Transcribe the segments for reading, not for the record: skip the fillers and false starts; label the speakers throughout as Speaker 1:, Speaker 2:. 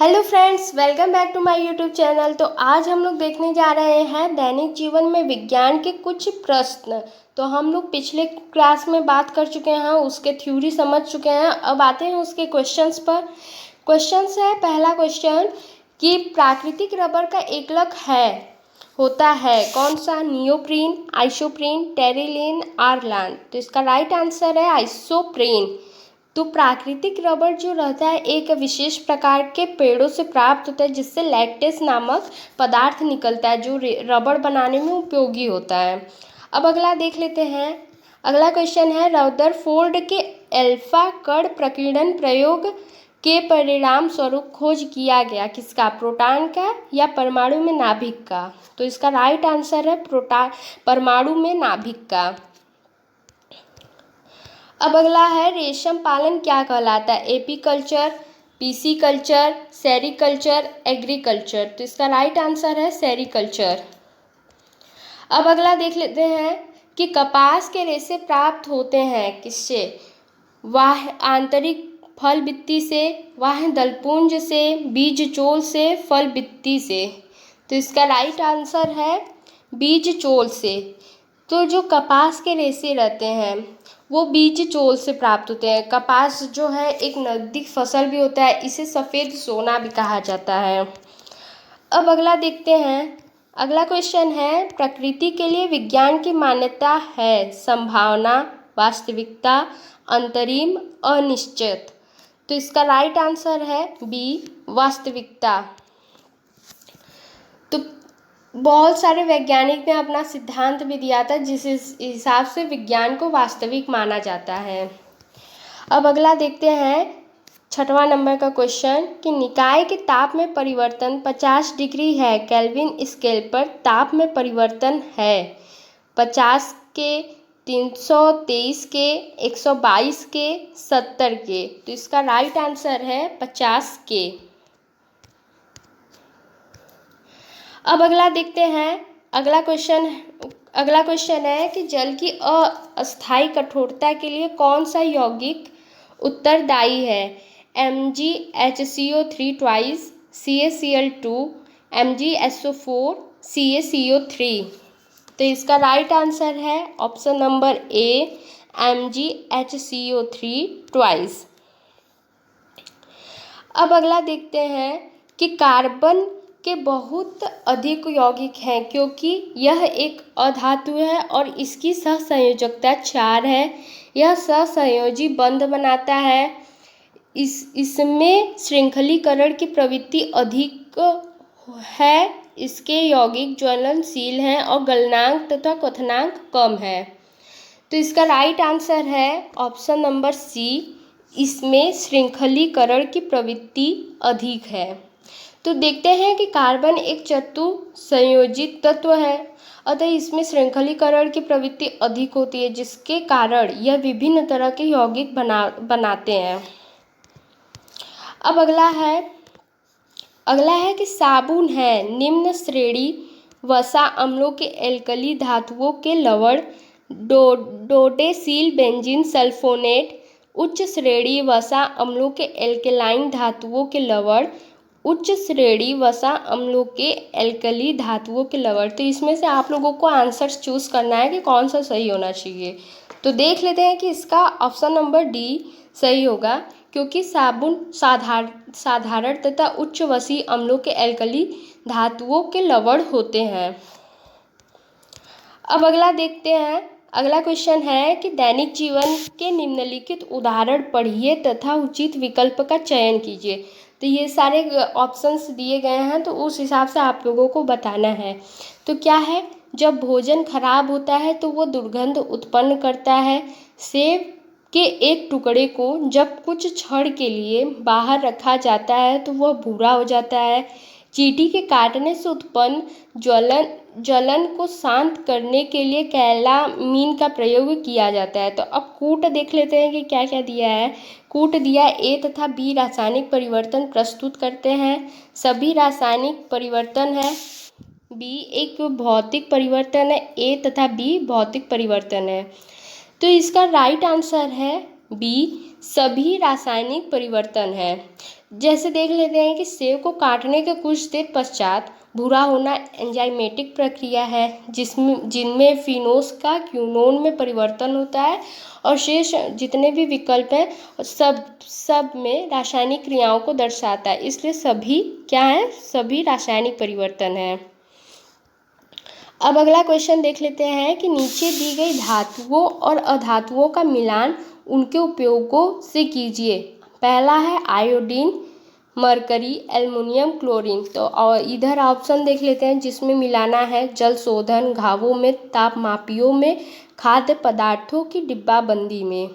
Speaker 1: Hello friends, welcome back to my YouTube channel. तो आज हम लोग देखने जा रहे हैं दैनिक जीवन में विज्ञान के कुछ प्रश्न। तो हम लोग पिछले क्लास में बात कर चुके हैं, उसके थ्योरी समझ चुके हैं। अब आते हैं उसके क्वेश्चंस पर। क्वेश्चंस है, पहला क्वेश्चन कि प्राकृतिक रबर का एकलक होता है कौन सा? Neoprene, isoprene, terylene, orlon. तो इसका राइट आंसर है आइसोप्रीन। तो प्राकृतिक रबर जो रहता है एक विशेष प्रकार के पेड़ों से प्राप्त होता है, जिससे लैक्टेस नामक पदार्थ निकलता है जो रबर बनाने में उपयोगी होता है। अब अगला देख लेते हैं। अगला क्वेश्चन है, रदरफोर्ड के अल्फा कण प्रकीर्णन प्रयोग के परिणाम स्वरूप खोज किया गया किसका? प्रोटॉन का या परमाणु में नाभिक का? तो इसका राइट आंसर है परमाणु में नाभिक का। अब अगला है, रेशम पालन क्या कहलाता है? Apiculture, pisciculture, sericulture, agriculture. तो इसका राइट आंसर है सेरीकल्चर। अब अगला देख लेते हैं कि कपास के रेशे प्राप्त होते हैं किससे? वाह आंतरिक फल भित्ति से, वाह दलपुंज से, बीज चोल से, फल भित्ति से। तो इसका राइट आंसर है बीज चोल से। तो जो कपास के रेशे रहते हैं वो बीज चोल से प्राप्त होते हैं। कपास जो है एक नकदी फसल भी होता है, इसे सफ़ेद सोना भी कहा जाता है। अब अगला देखते हैं। अगला क्वेश्चन है, प्रकृति के लिए विज्ञान की मान्यता है संभावना, वास्तविकता, अंतरिम, अनिश्चित। तो इसका राइट आंसर है बी, वास्तविकता। तो बहुत सारे वैज्ञानिक ने अपना सिद्धांत भी दिया था जिस हिसाब से विज्ञान को वास्तविक माना जाता है। अब अगला देखते हैं, छठवां नंबर का क्वेश्चन कि निकाय के ताप में परिवर्तन 50 डिग्री है केल्विन स्केल पर ताप में परिवर्तन है 50 के, 323 के, 122 के, 70 के। तो इसका राइट आंसर है 50 के। अब अगला देखते हैं। अगला क्वेश्चन है कि जल की अस्थायी कठोरता के लिए कौन सा यौगिक उत्तरदायी है? MgHCO3 twice, CaCl2, MgSO4, CaCO3। तो इसका राइट आंसर है option number A, MgHCO3 twice. अब अगला देखते हैं कि कार्बन के बहुत अधिक यौगिक हैं क्योंकि यह एक अधातु है और इसकी सहसंयोजकता 4 है। यह सहसंयोजी बंध बनाता है। इसमें श्रृंखलीकरण की प्रवृत्ति अधिक है। इसके यौगिक ज्वलनशील हैं और गलनांक तथा क्वथनांक कम है। तो इसका राइट आंसर है ऑप्शन नंबर सी, इसमें श्रृंखलीकरण की प्रवृत्ति अधिक है। तो देखते हैं कि कार्बन एक चतुसंयोजित तत्व है, अतः इसमें श्रृंखलीकरण की प्रवृत्ति अधिक होती है, जिसके कारण यह विभिन्न तरह के यौगिक बनाते हैं। अब अगला है कि साबुन है निम्न श्रेणी वसा अम्लों के एल्कली धातुओं के लवण डोडेसिल बेंजीन सल्फोनेट, उच्च श्रेणी वसा अम्लों के एल्केलाइन धातुओं के लवण, उच्च श्रेणी वसा अम्लों के एल्कली धातुओं के लवण। तो इसमें से आप लोगों को आंसर चूज करना है कि कौन सा सही होना चाहिए। तो देख लेते हैं कि इसका ऑप्शन नंबर डी सही होगा, क्योंकि साबुन साधारण तथा उच्च वसी अम्लों के एल्कली धातुओं के लवण होते हैं। अब अगला देखते हैं। अगला क्वेश्चन है कि दैनिक जीवन के निम्नलिखित उदाहरण पढ़िए तथा उचित विकल्प का चयन कीजिए। तो ये सारे ऑप्शंस दिए गए हैं, तो उस हिसाब से आप लोगों को बताना है। तो क्या है, जब भोजन खराब होता है तो वो दुर्गंध उत्पन्न करता है। सेब के एक टुकड़े को जब कुछ क्षण के लिए बाहर रखा जाता है तो वह भूरा हो जाता है। चींटी के काटने से उत्पन्न जलन को शांत करने के लिए कैलामीन का प्रयोग किया जाता है। तो अब कूट देख लेते हैं कि क्या क्या दिया है। कूट दिया ए तथा बी रासायनिक परिवर्तन प्रस्तुत करते हैं। सभी रासायनिक परिवर्तन है। बी एक भौतिक परिवर्तन है। ए तथा बी भौतिक परिवर्तन है। तो इसका राइट आंसर है बी सभी रासायनिक परिवर्तन है। जैसे देख लेते हैं कि सेब को काटने के कुछ देर पश्चात भूरा होना एंजाइमेटिक प्रक्रिया है जिनमें फिनोस का क्यूनोन में परिवर्तन होता है, और शेष जितने भी विकल्प हैं सब में रासायनिक क्रियाओं को दर्शाता है, इसलिए सभी क्या है, सभी रासायनिक परिवर्तन है। अब अगला क्वेश्चन देख लेते हैं कि नीचे दी गई धातुओं और अधातुओं का मिलान उनके उपयोगों से कीजिए। पहला है आयोडीन, मरकरी, एल्युमिनियम, क्लोरीन। तो इधर ऑप्शन देख लेते हैं जिसमें मिलाना है जल शोधन, घावों में, तापमापियों में, खाद्य पदार्थों की डिब्बाबंदी में।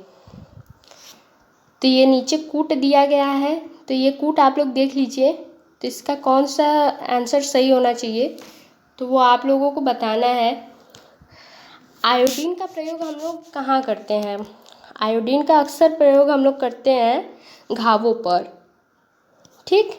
Speaker 1: तो ये नीचे कूट दिया गया है, तो ये कूट आप लोग देख लीजिए। तो इसका कौन सा आंसर सही होना चाहिए तो वो आप लोगों को बताना है। आयोडीन का प्रयोग हम लोग कहाँ करते हैं? आयोडीन का अक्सर प्रयोग हम लोग करते हैं घावों पर, ठीक।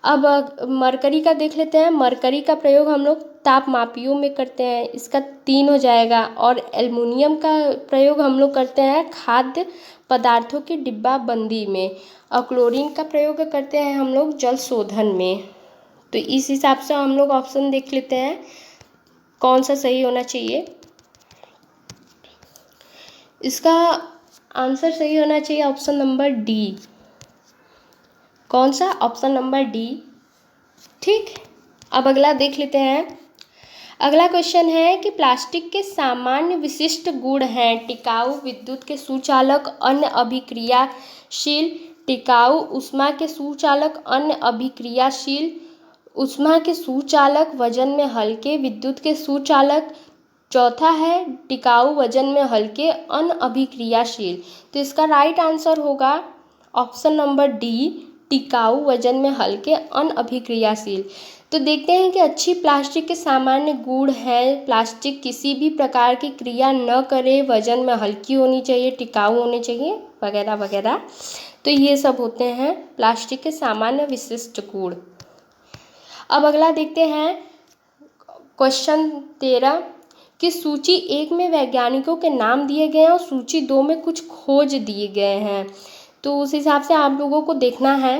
Speaker 1: अब मरकरी का देख लेते हैं। मरकरी का प्रयोग हम लोग तापमापियों में करते हैं, इसका 3 हो जाएगा। और एल्युमिनियम का प्रयोग हम लोग करते हैं खाद्य पदार्थों की डिब्बाबंदी में, और क्लोरीन का प्रयोग करते हैं हम लोग जल शोधन में। तो इस हिसाब से हम लोग ऑप्शन देख लेते हैं कौन सा सही होना चाहिए। इसका आंसर सही होना चाहिए ऑप्शन नंबर डी। कौन सा? ऑप्शन नंबर डी, ठीक। अब अगला देख लेते हैं। अगला क्वेश्चन है कि प्लास्टिक के सामान्य विशिष्ट गुण हैं टिकाऊ, विद्युत के सुचालक, अन्य अभिक्रियाशील। टिकाऊ, ऊष्मा के सुचालक, अन्य अभिक्रियाशील। ऊष्मा के सुचालक, वजन में हल्के, विद्युत के सुचालक। चौथा है टिकाऊ, वजन में हल्के, अनअभिक्रियाशील। तो इसका राइट आंसर होगा ऑप्शन नंबर डी, टिकाऊ, वजन में हल्के, अनअभिक्रियाशील। तो देखते हैं कि अच्छी प्लास्टिक के सामान्य गुण हैं प्लास्टिक किसी भी प्रकार की क्रिया न करे, वजन में हल्की होनी चाहिए, टिकाऊ होनी चाहिए, वगैरह वगैरह। तो ये सब होते हैं प्लास्टिक के सामान्य विशिष्ट गुण। अब अगला देखते हैं क्वेश्चन 13 कि सूची 1 में वैज्ञानिकों के नाम दिए गए हैं और सूची 2 में कुछ खोज दिए गए हैं। तो उस हिसाब से आप लोगों को देखना है।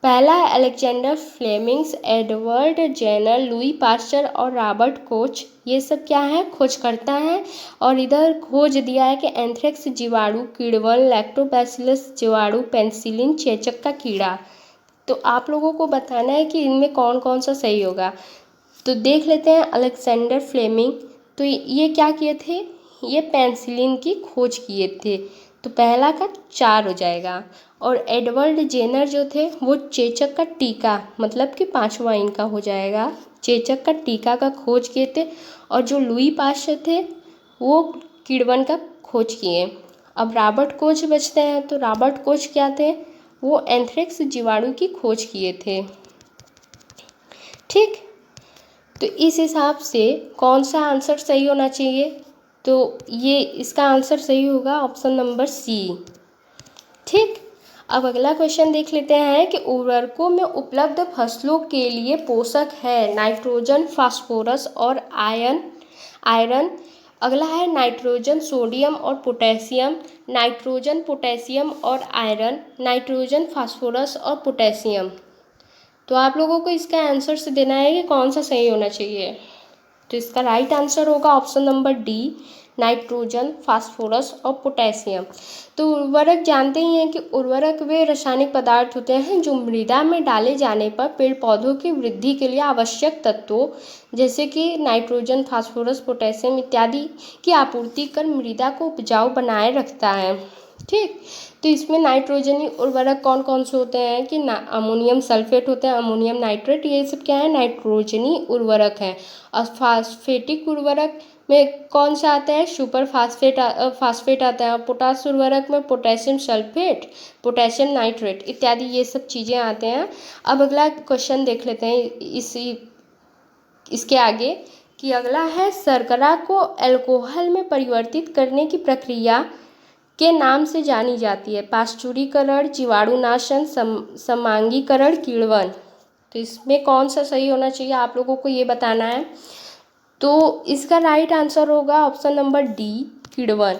Speaker 1: पहला है Alexander Flemings, Edward Jenner, Louis Pasteur और रॉबर्ट कोच। ये सब क्या है? खोजकर्ता हैं। और इधर खोज दिया है कि एंथ्रेक्स जीवाणु, कीड़वन, लैक्टोबैसिलस जीवाणु, पेनिसिलिन चेचक का कीड़ा। तो आप लोगों को बताना है कि इनमें कौन कौन सा सही होगा। तो देख लेते हैं अलेक्जेंडर फ्लेमिंग। तो ये क्या किए थे? ये पेनिसिलिन की खोज किए थे। तो पहला का 4 हो जाएगा। और एडवर्ड जेनर जो थे वो चेचक का टीका, मतलब कि 5वां इनका हो जाएगा। चेचक का टीका का खोज किए थे। और जो लुई पास्चर थे वो कीड़वन का खोज किए। अब रॉबर्ट कोच बचते हैं। तो रॉबर्ट कोच क्या थे? वो एंथ्रेक्स जीवाणु की खोज किए थे, ठीक। तो इस हिसाब से कौन सा आंसर सही होना चाहिए? तो ये इसका आंसर सही होगा ऑप्शन नंबर सी, ठीक। अब अगला क्वेश्चन देख लेते हैं कि उर्वरकों में उपलब्ध फसलों के लिए पोषक है नाइट्रोजन, फास्फोरस और आयरन। अगला है नाइट्रोजन, सोडियम और पोटेशियम। नाइट्रोजन, पोटेशियम और आयरन। नाइट्रोजन, फास्फोरस और पोटेशियम। तो आप लोगों को इसका आंसर से देना है कि कौन सा सही होना चाहिए। तो इसका राइट आंसर होगा option number D, nitrogen, phosphorus और पोटेशियम। तो उर्वरक जानते ही हैं कि उर्वरक वे रासायनिक पदार्थ होते हैं जो मृदा में डाले जाने पर पेड़ पौधों की वृद्धि के लिए आवश्यक तत्वों जैसे कि नाइट्रोजन, फास्फोरस, पोटेशियम इत्यादि की आपूर्ति कर मृदा को उपजाऊ बनाए रखता है, ठीक। तो इसमें नाइट्रोजनी उर्वरक कौन कौन से होते हैं कि अमोनियम सल्फेट होते हैं, अमोनियम नाइट्रेट, ये सब क्या है? नाइट्रोजनी उर्वरक है। और फास्फेटिक उर्वरक में कौन सा आता है? सुपर फास्फेट आता है। और पोटास उर्वरक में पोटेशियम सल्फेट, पोटेशियम नाइट्रेट इत्यादि ये सब चीज़ें आते हैं। अब अगला क्वेश्चन देख लेते हैं इसके आगे कि अगला है शर्करा को अल्कोहल में परिवर्तित करने की प्रक्रिया के नाम से जानी जाती है। पाश्चुरीकरण, जीवाणुनाशन, समांगीकरण, कीड़वन। तो इसमें कौन सा सही होना चाहिए आप लोगों को ये बताना है। तो इसका राइट आंसर होगा ऑप्शन नंबर डी, कीड़वन।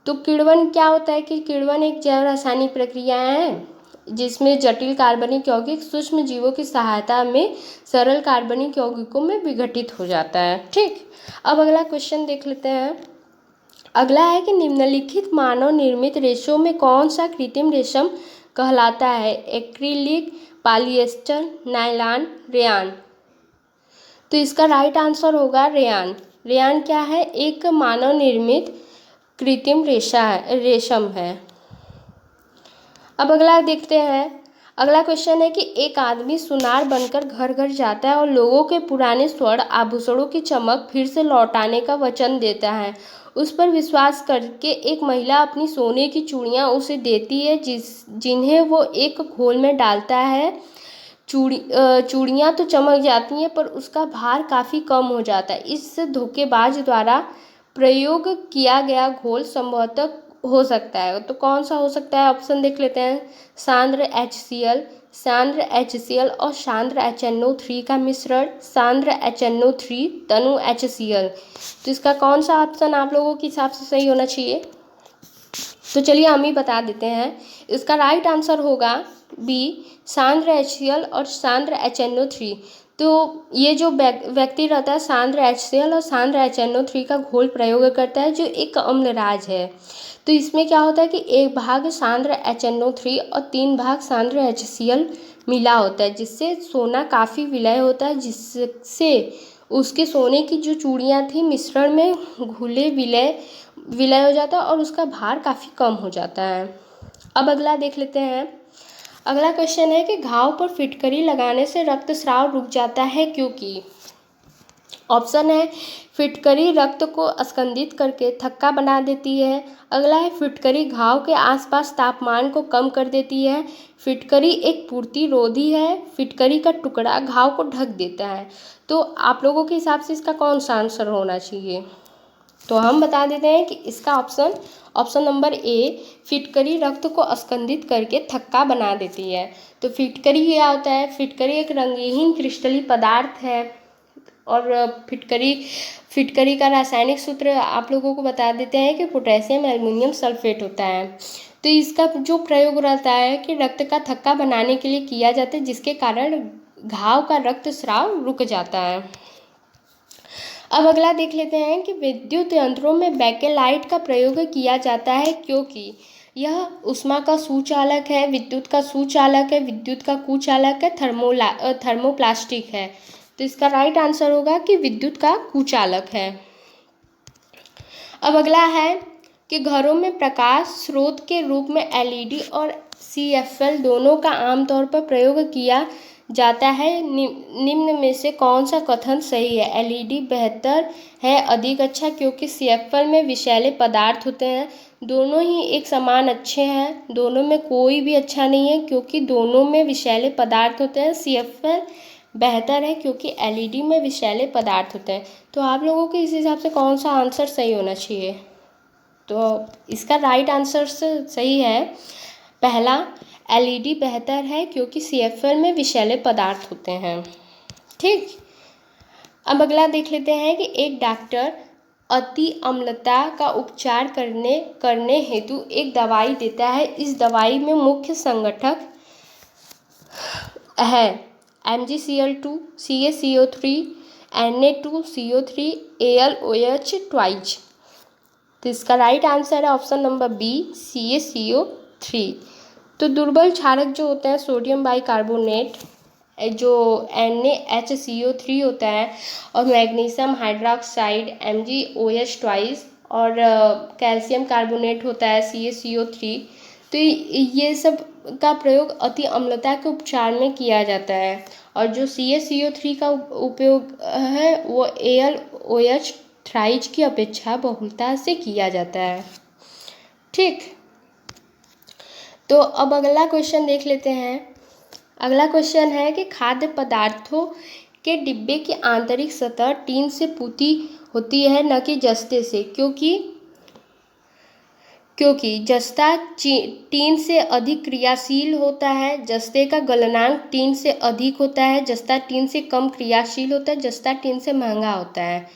Speaker 1: तो किण्वन क्या होता है कि किण्वन एक जैव रासायनिक प्रक्रिया है जिसमें जटिल कार्बनिक यौगिक सूक्ष्म जीवों की सहायता में सरल कार्बनिक यौगिकों में विघटित हो जाता है। ठीक, अब अगला क्वेश्चन देख लेते हैं। अगला है कि निम्नलिखित मानव निर्मित रेशों में कौन सा कृत्रिम रेशम कहलाता है? Acrylic, polyester, nylon, rayon. तो इसका राइट आंसर होगा रेयान। रेयान क्या है? एक मानव निर्मित कृत्रिम रेशम है। अब अगला देखते हैं। अगला क्वेश्चन है कि एक आदमी सुनार बनकर घर घर जाता है और लोगों के पुराने स्वर्ण आभूषणों की चमक फिर से लौटाने का वचन देता है। उस पर विश्वास करके एक महिला अपनी सोने की चूड़ियाँ उसे देती है जिन्हें वो एक घोल में डालता है। चूड़ियाँ तो चमक जाती हैं पर उसका भार काफ़ी कम हो जाता है। इस धोखेबाज द्वारा प्रयोग किया गया घोल संभवतः हो सकता है। तो कौन सा हो सकता है? ऑप्शन देख लेते हैं। सांद्र HCl, सांद्र HCl और सांद्र HNO3 का मिश्रण, सांद्र HNO3 तनु HCl। तो इसका कौन सा ऑप्शन आप लोगों के हिसाब से सही होना चाहिए? तो चलिए हम ही बता देते हैं। इसका राइट आंसर होगा बी, सांद्र HCl और सांद्र HNO3। तो ये जो व्यक्ति रहता है सांद्र HCl और सांद्र HNO3 का घोल प्रयोग करता है जो एक अम्लराज है। तो इसमें क्या होता है कि एक भाग सांद्र HNO3 और 3 भाग सांद्र HCl मिला होता है जिससे सोना काफ़ी विलय होता है, जिससे उसके सोने की जो चूड़ियाँ थी मिश्रण में घुले विलय हो जाता है और उसका भार काफ़ी कम हो जाता है। अब अगला देख लेते हैं। अगला क्वेश्चन है कि घाव पर फिटकरी लगाने से रक्तस्राव रुक जाता है क्योंकि? ऑप्शन है फिटकरी रक्त को स्कंदित करके थक्का बना देती है। अगला है फिटकरी घाव के आसपास तापमान को कम कर देती है। फिटकरी एक पूर्तिरोधी है। फिटकरी का टुकड़ा घाव को ढक देता है। तो आप लोगों के हिसाब से इसका कौन सा आंसर होना चाहिए? तो हम बता देते हैं कि इसका ऑप्शन नंबर ए, फिटकरी रक्त को स्कंदित करके थक्का बना देती है। तो फिटकरी क्या होता है? फिटकरी एक रंगहीन क्रिस्टलीय पदार्थ है और फिटकरी का रासायनिक सूत्र आप लोगों को बता देते हैं कि पोटेशियम एल्युमिनियम सल्फेट होता है। तो इसका जो प्रयोग रहता है कि रक्त का थक्का बनाने के लिए किया जाता है जिसके कारण घाव का रक्तस्राव रुक जाता है। अब अगला देख लेते हैं कि विद्युत यंत्रों में बैकेलाइट का प्रयोग किया जाता है क्योंकि यह ऊष्मा का सुचालक है, विद्युत का सुचालक है, विद्युत का कुचालक है, थर्मोप्लास्टिक है। तो इसका राइट आंसर होगा कि विद्युत का कुचालक है। अब अगला है कि घरों में प्रकाश स्रोत के रूप में LED और CFL दोनों का आमतौर पर प्रयोग किया जाता है। निम्न में से कौन सा कथन सही है? LED बेहतर है, अधिक अच्छा, क्योंकि CFL में विषैले पदार्थ होते हैं। दोनों ही एक समान अच्छे हैं, दोनों में कोई भी अच्छा नहीं है क्योंकि दोनों में विषैले पदार्थ होते हैं। CFL बेहतर है क्योंकि LED में विषैले पदार्थ होते हैं। तो आप लोगों के इस हिसाब से कौन सा आंसर सही होना चाहिए? तो इसका राइट आंसर सही है पहला, LED बेहतर है क्योंकि CFL में विषैले पदार्थ होते हैं। ठीक, अब अगला देख लेते हैं कि एक डॉक्टर अति अम्लता का उपचार करने हेतु एक दवाई देता है। इस दवाई में मुख्य संगठक है MgCl2, CaCO3, Na2CO3, AlOH twice. तो इसका राइट आंसर है ऑप्शन नंबर बी, CaCO3। तो दुर्बल क्षारक जो होते हैं सोडियम बाइकार्बोनेट जो NaHCO3 होता है और मैग्नीशियम हाइड्रोक्साइड MgOH ट्वाइस और कैल्शियम कार्बोनेट होता है CaCO3। तो ये सब का प्रयोग अति अम्लता के उपचार में किया जाता है और जो CaCO3 का उपयोग है वो AlOH थ्राइज की अपेक्षा बहुलता से किया जाता है। ठीक, तो अब अगला क्वेश्चन देख लेते हैं। अगला क्वेश्चन है कि खाद्य पदार्थों के डिब्बे की आंतरिक सतह टीन से पुती होती है न कि जस्ते से, क्योंकि जस्ता टीन से अधिक क्रियाशील होता है। जस्ते का गलनांक टीन से अधिक होता है। जस्ता टीन से कम क्रियाशील होता है। जस्ता टीन से महंगा होता है।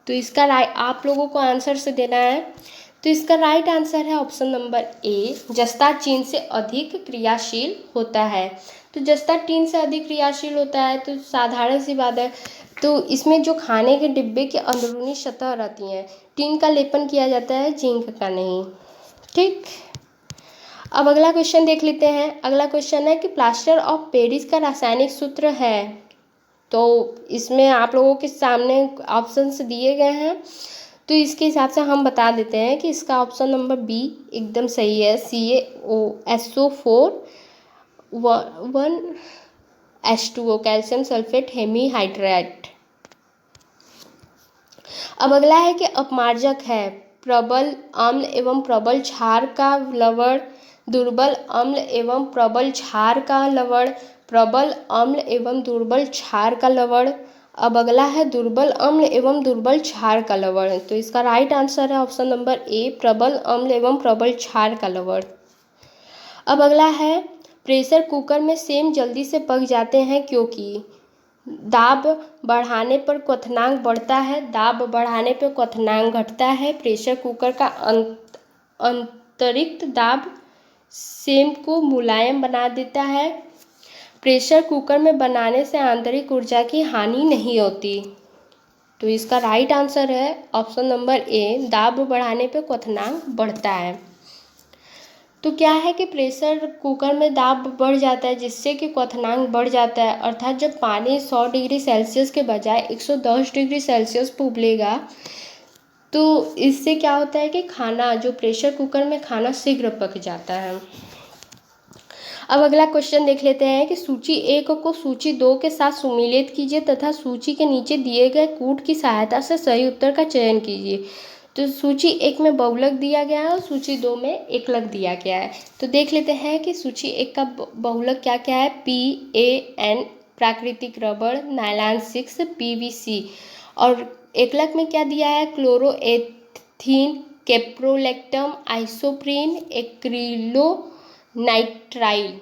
Speaker 1: तो इसका आप लोगों को आंसर से देना है। तो इसका राइट आंसर है ऑप्शन नंबर ए, जस्ता चीन से अधिक क्रियाशील होता है। तो जस्ता टीन से अधिक क्रियाशील होता है तो साधारण सी बात है। तो इसमें जो खाने के डिब्बे की अंदरूनी सतह रहती हैं, टीन का लेपन किया जाता है, जिंक का नहीं। ठीक, अब अगला क्वेश्चन देख लेते हैं। अगला क्वेश्चन है कि प्लास्टर ऑफ पेरिस का रासायनिक सूत्र है। तो इसमें आप लोगों के सामने ऑप्शंस दिए गए हैं, तो इसके हिसाब से हम बता देते हैं कि इसका ऑप्शन नंबर बी एकदम सही है, CaOSO4 1H2O, calcium sulphate hemihydrate. अब अगला है कि अपमार्जक है प्रबल अम्ल एवं प्रबल क्षार का लवण, दुर्बल अम्ल एवं प्रबल क्षार का लवण, प्रबल अम्ल एवं दुर्बल क्षार का लवण। अब अगला है दुर्बल अम्ल एवं दुर्बल क्षार का लवण। तो इसका राइट आंसर है ऑप्शन नंबर ए, प्रबल अम्ल एवं प्रबल क्षार का लवण। अब अगला है प्रेशर कुकर में सेम जल्दी से पक जाते हैं क्योंकि दाब बढ़ाने पर क्वथनांक बढ़ता है, दाब बढ़ाने पर क्वथनांक घटता है, प्रेशर कुकर का अतिरिक्त दाब सेम को मुलायम बना देता है, प्रेशर कुकर में बनाने से आंतरिक ऊर्जा की हानि नहीं होती। तो इसका राइट आंसर है ऑप्शन नंबर ए, दाब बढ़ाने पर क्वथनांक बढ़ता है। तो क्या है कि प्रेशर कुकर में दाब बढ़ जाता है जिससे कि क्वथनांक बढ़ जाता है, अर्थात जब पानी 100 डिग्री सेल्सियस के बजाय 110 डिग्री सेल्सियस पर उबलेगा तो इससे क्या होता है कि खाना जो प्रेशर कुकर में खाना शीघ्र पक जाता है। अब अगला क्वेश्चन देख लेते हैं कि सूची 1 को सूची 2 के साथ सुमेलित कीजिए तथा सूची के नीचे दिए गए कूट की सहायता से सही उत्तर का चयन कीजिए। तो सूची 1 में बहुलक दिया गया है और सूची 2 में एकलक दिया गया है। तो देख लेते हैं कि सूची 1 का बहुलक क्या क्या है। PAN प्राकृतिक रबड़, नायलॉन 6 PVC, और एकलक में क्या दिया है, क्लोरोएथीन, कैप्रोलैक्टम, आइसोप्रीन, एक्रिलोनाइट्राइल।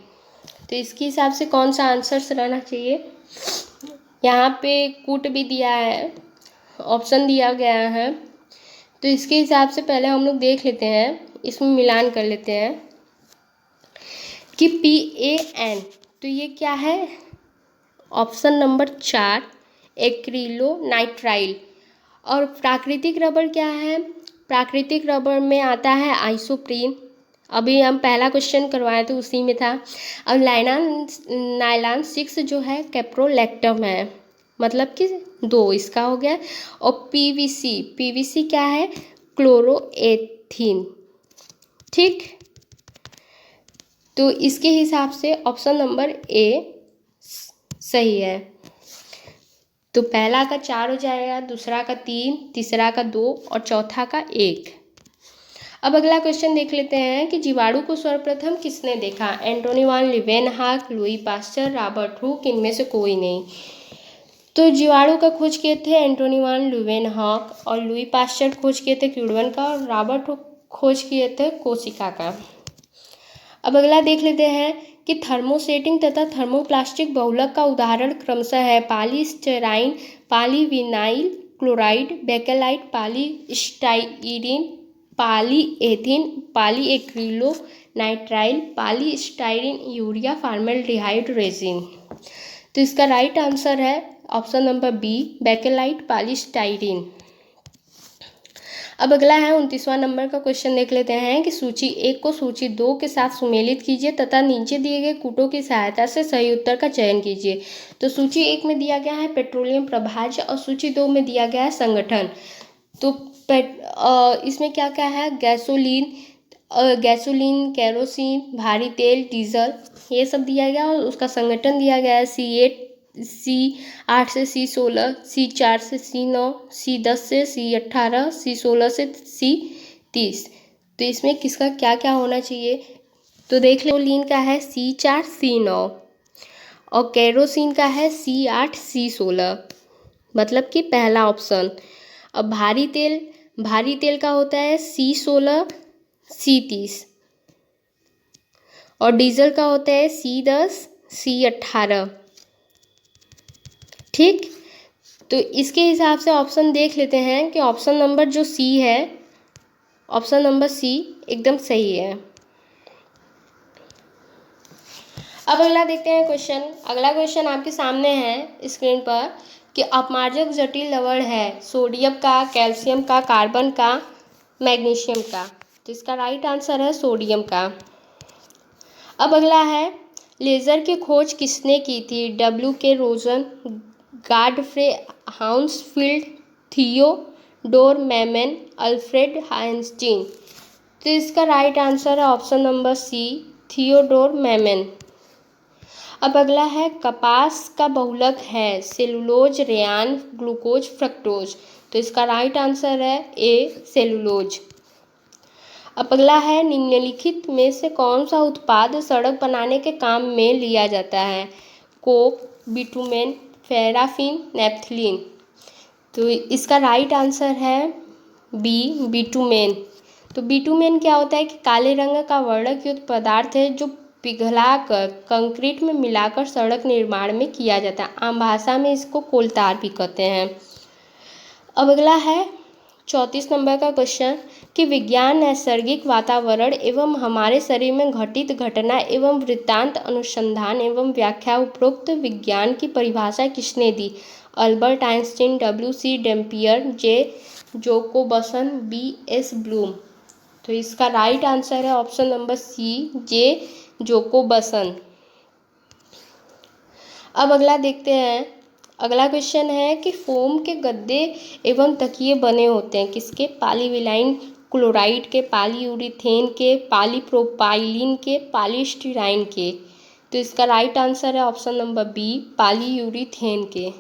Speaker 1: तो इसके हिसाब से कौन सा आंसर रहना चाहिए। यहाँ पे कूट भी दिया है, ऑप्शन दिया गया है, तो इसके हिसाब से पहले हम लोग देख लेते हैं, इसमें मिलान कर लेते हैं कि PAN, तो ये क्या है, ऑप्शन नंबर 4 एक्रिलोनाइट्राइल। और प्राकृतिक रबड़ क्या है, प्राकृतिक रबड़ में आता है आइसोप्रीन, अभी हम पहला क्वेश्चन करवाए तो उसी में था। और नायलॉन 6 जो है कैप्रोलैक्टम है, मतलब कि 2 इसका हो गया। और PVC क्या है, क्लोरोएथीन। ठीक, तो इसके हिसाब से ऑप्शन नंबर ए सही है। तो पहला का 4 हो जाएगा, दूसरा का 3, तीसरा का 2 और चौथा का 1। अब अगला क्वेश्चन देख लेते हैं कि जीवाणु को सर्वप्रथम किसने देखा। Antonie van Leeuwenhoek, Louis Pasteur, Robert Hooke, इनमें से कोई नहीं। तो जीवाणु का खोज किए थे एंटोनी वान लीवेनहॉक, और लुई पास्चर खोज किए थे किण्वन का, और रॉबर्ट हुक खोज किए थे कोशिका का। अब अगला देख लेते हैं कि थर्मोसेटिंग तथा थर्मोप्लास्टिक बहुलक का उदाहरण क्रमशः है polystyrene, polyvinyl chloride, bakelite, polystyrene, polythene, polyacrylonitrile, polystyrene, urea, formaldehyde, resin. तो इसका राइट आंसर है option number B, bakelite, polystyrene. अब अगला है 29वां नंबर का क्वेश्चन देख लेते हैं कि सूची 1 को सूची 2 के साथ सुमेलित कीजिए तथा नीचे दिए गए कूटों की सहायता से सही उत्तर का चयन कीजिए। तो सूची 1 में दिया गया है पेट्रोलियम प्रभाज्य और सूची 2 में दिया गया है संगठन। तो इसमें क्या क्या है, गैसोलीन, केरोसिन, भारी तेल, डीजल, ये सब दिया गया और उसका संगठन दिया गया है C8, C8 से C16, C4 से C9, C10 से C18, C16 से C30। तो इसमें किसका क्या क्या होना चाहिए, तो देख लो, लीन का है C4 C9 और केरोसिन का है C8 C16, मतलब कि पहला ऑप्शन। अब भारी तेल का होता है C16 C30 और डीजल का होता है C10 C18। ठीक, तो इसके हिसाब से ऑप्शन देख लेते हैं कि ऑप्शन नंबर जो सी है, ऑप्शन नंबर सी एकदम सही है। अब अगला देखते हैं क्वेश्चन। अगला क्वेश्चन आपके सामने है स्क्रीन पर कि अपमार्जक जटिल लवण है सोडियम का, कैल्शियम का, कार्बन का, मैग्नीशियम का। तो इसका राइट आंसर है सोडियम का। अब अगला है लेज़र की खोज किसने की थी? डब्ल्यू के रोजन, Godfrey हाउंसफील्ड, Theodore Memon, Alfred Einstein. तो इसका राइट आंसर है ऑप्शन नंबर सी थियोडोर मैमन। अब अगला है कपास का बहुलक है सेलुलोज, रेयान, ग्लूकोज, फ्रक्टोज। तो इसका राइट आंसर है ए सेलुलोज। अब अगला है निम्नलिखित में से कौन सा उत्पाद सड़क बनाने के काम में लिया जाता है? Coke, bitumen, paraffin, naphthalene. तो इसका राइट आंसर है बी बिटुमेन। तो बिटुमेन क्या होता है कि काले रंग का वर्णक युक्त पदार्थ है जो पिघलाकर कंक्रीट में मिलाकर सड़क निर्माण में किया जाता है। आम भाषा में इसको कोलतार भी कहते हैं। अब अगला है 34 नंबर का क्वेश्चन कि विज्ञान नैसर्गिक वातावरण एवं हमारे शरीर में घटित घटना एवं वृत्तांत अनुसंधान एवं व्याख्या उपरोक्त विज्ञान की परिभाषा किसने दी? Albert Einstein, W C Dampier, J Jacobson, B S Bloom. तो इसका राइट आंसर है option number C J Jacobson. अब अगला देखते हैं। अगला क्वेश्चन है कि फोम के गद्दे एवं तकिए बने होते हैं किसके? पॉलीविनाइल क्लोराइड के, पॉलीयूरेथेन के, पॉलीप्रोपाइलीन के, पॉलीस्टीराइन के। तो इसका राइट आंसर है ऑप्शन नंबर बी पॉलीयूरेथेन के।